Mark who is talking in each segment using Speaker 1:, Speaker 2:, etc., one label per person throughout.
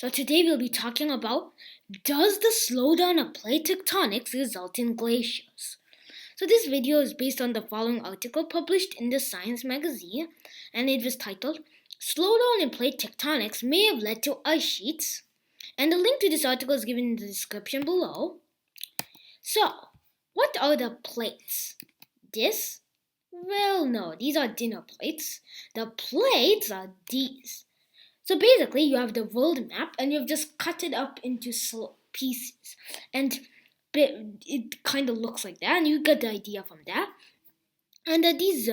Speaker 1: So today we'll be talking about, does the slowdown of plate tectonics result in glaciers? So this video is based on the following article published in the Science magazine, and it was titled, Slowdown in plate tectonics may have led to ice sheets, and the link to this article is given in the description below. So, what are the plates? This? Well, no, these are dinner plates. The plates are these. So basically, you have the world map and you've just cut it up into pieces. And it kind of looks like that, and you get the idea from that. And these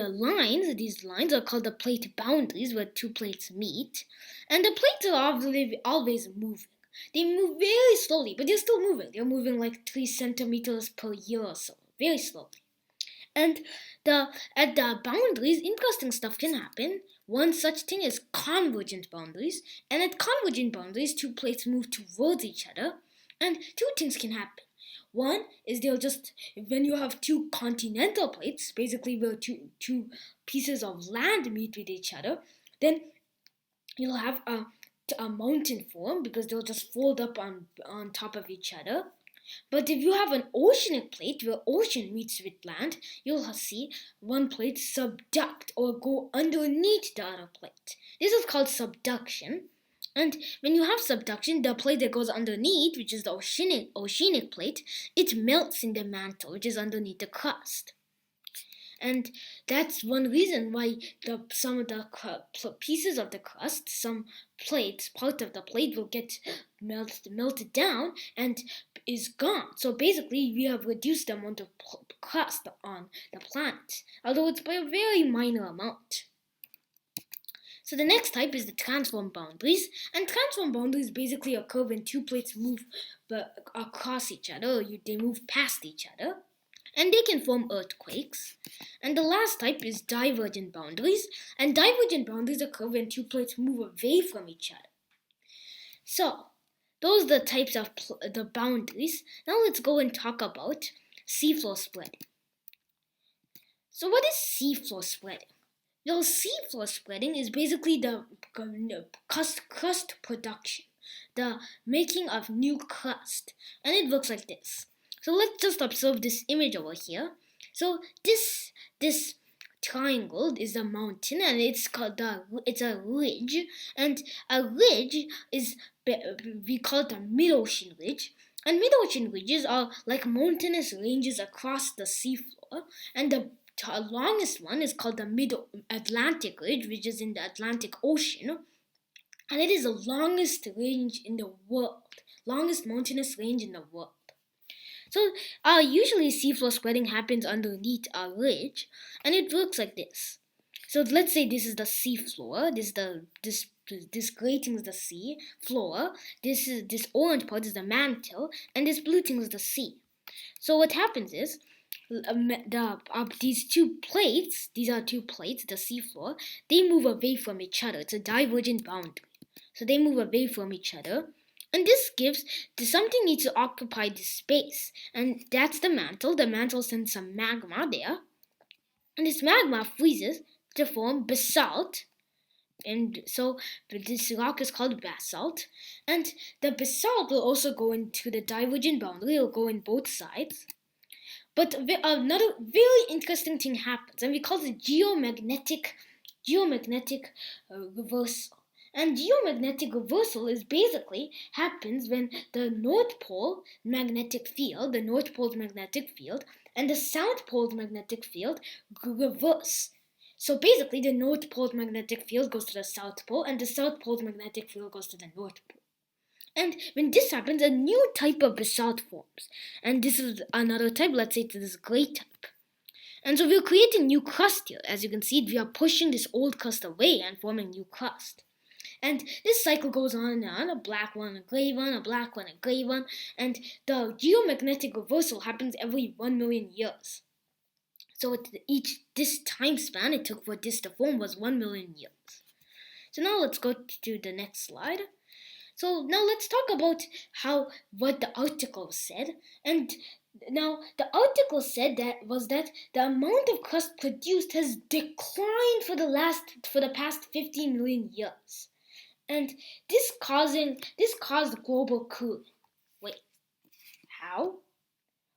Speaker 1: lines are called the plate boundaries, where two plates meet. And the plates are always moving. They move very slowly, but they're still moving. They're moving like 3 centimeters per year or so, very slowly. And at the boundaries, interesting stuff can happen. One such thing is convergent boundaries, and at convergent boundaries, two plates move towards each other, and two things can happen. One is when you have two continental plates, basically where two pieces of land meet with each other, then you'll have a mountain form because they'll just fold up on top of each other. But if you have an oceanic plate where ocean meets with land, you'll see one plate subduct or go underneath the other plate. This is called subduction. And when you have subduction, the plate that goes underneath, which is the oceanic plate, it melts in the mantle, which is underneath the crust. And that's one reason why some of the pieces of the crust, some plates, part of the plate will get melted down and is gone. So basically, we have reduced the amount of crust on the planet, although it's by a very minor amount. So the next type is the transform boundaries, and transform boundaries basically occur when two plates move across each other, or they move past each other, and they can form earthquakes. And the last type is divergent boundaries, and divergent boundaries occur when two plates move away from each other. So, those are the types of the boundaries. Now let's go and talk about seafloor spreading. So what is seafloor spreading? Well, seafloor spreading is basically the crust production, the making of new crust, and it looks like this. So let's just observe this image over here. So this triangle is a mountain, and it's a ridge, and a ridge is, we call it a mid-ocean ridge, and mid-ocean ridges are like mountainous ranges across the seafloor, and the longest one is called the Mid-Atlantic Ridge, which is in the Atlantic Ocean, and it is the longest range in the world, longest mountainous range in the world. So usually seafloor spreading happens underneath a ridge, and it works like this. So let's say this is the sea floor. This gray thing is the sea floor. This orange part is the mantle, and this blue thing is the sea. So what happens is these two plates, the sea floor, they move away from each other. It's a divergent boundary. So they move away from each other. And this gives something needs to occupy this space, and that's the mantle. The mantle sends some magma there, and this magma freezes to form basalt. And so this rock is called basalt, and the basalt will also go into the divergent boundary. It will go in both sides. But another very interesting thing happens, and we call it geomagnetic reversal. And geomagnetic reversal happens when the North Pole's magnetic field, and the South Pole's magnetic field reverse. So basically, the North Pole's magnetic field goes to the South Pole, and the South Pole's magnetic field goes to the North Pole. And when this happens, a new type of basalt forms. And this is another type, let's say it's this gray type. And so we're creating new crust here. As you can see, we are pushing this old crust away and forming new crust. And this cycle goes on and on, a black one, a gray one, a black one, a gray one, and the geomagnetic reversal happens every 1 million years. So this time span it took for this to form was 1 million years. So now let's go to the next slide. So now let's talk about what the article said. And now the article said that the amount of crust produced has declined for the past 15 million years. and this caused global cooling. Wait, how?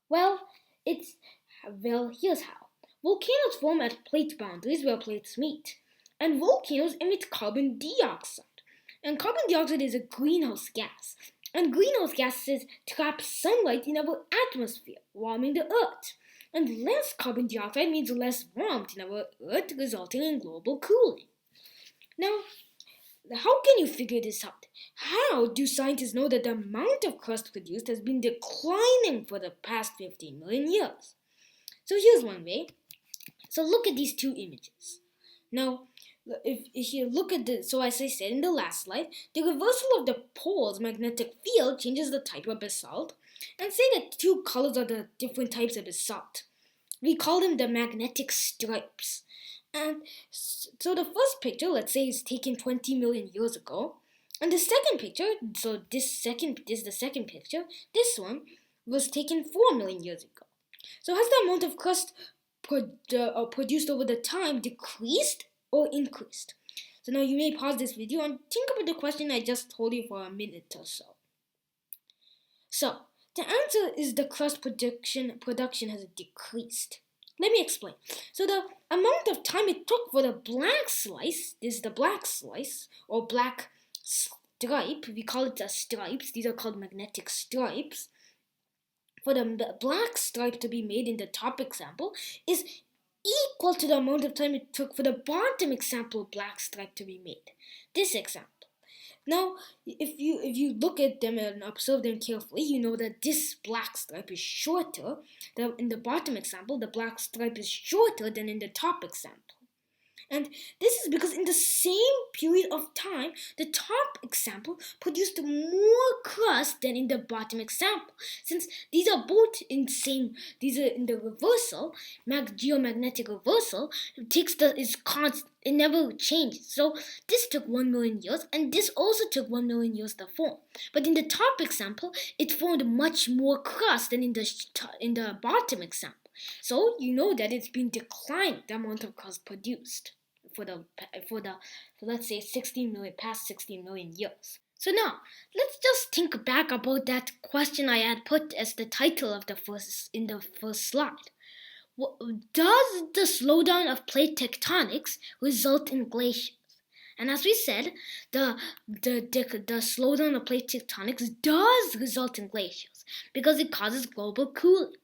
Speaker 1: Well, here's how. Volcanoes form at plate boundaries where plates meet, and volcanoes emit carbon dioxide. And carbon dioxide is a greenhouse gas, and greenhouse gases trap sunlight in our atmosphere, warming the Earth. And less carbon dioxide means less warmth in our Earth, resulting in global cooling. Now, how can you figure this out? How do scientists know that the amount of crust produced has been declining for the past 15 million years? So here's one way. So look at these two images. Now, if you look at so as I said in the last slide, the reversal of the pole's magnetic field changes the type of basalt, and say that two colors are the different types of basalt. We call them the magnetic stripes. And so the first picture, let's say, is taken 20 million years ago. And the second picture, so this is the second picture, this one was taken 4 million years ago. So has the amount of crust produced over the time decreased or increased? So now you may pause this video and think about the question I just told you for a minute or so. So the answer is the crust production has decreased. Let me explain. So the amount of time it took for the black slice, this is the black slice or black stripe, we call it the stripes, these are called magnetic stripes. For the black stripe to be made in the top example is equal to the amount of time it took for the bottom example black stripe to be made. This example. Now, if you look at them and observe them carefully, you know that this black stripe is shorter. In the bottom example, the black stripe is shorter than in the top example. And this is because in the same period of time, the top example produced more crust than in the bottom example. Since these are both in the reversal, geomagnetic reversal, it never changes. So this took 1 million years, and this also took 1 million years to form. But in the top example, it formed much more crust than in the bottom example. So you know that it's been declining, the amount of crust produced for let's say 16 million years. So now let's just think back about that question I had put as the title of the first slide. Does the slowdown of plate tectonics result in glaciers? And as we said, the slowdown of plate tectonics does result in glaciers because it causes global cooling.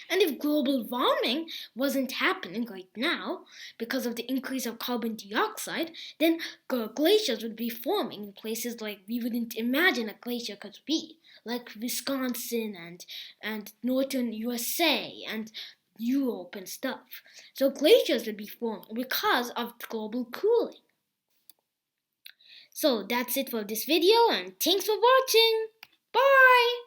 Speaker 1: And if global warming wasn't happening right now because of the increase of carbon dioxide, then glaciers would be forming in places like we wouldn't imagine a glacier could be, like Wisconsin and northern USA and Europe and stuff. So glaciers would be forming because of global cooling. So that's it for this video, and thanks for watching. Bye!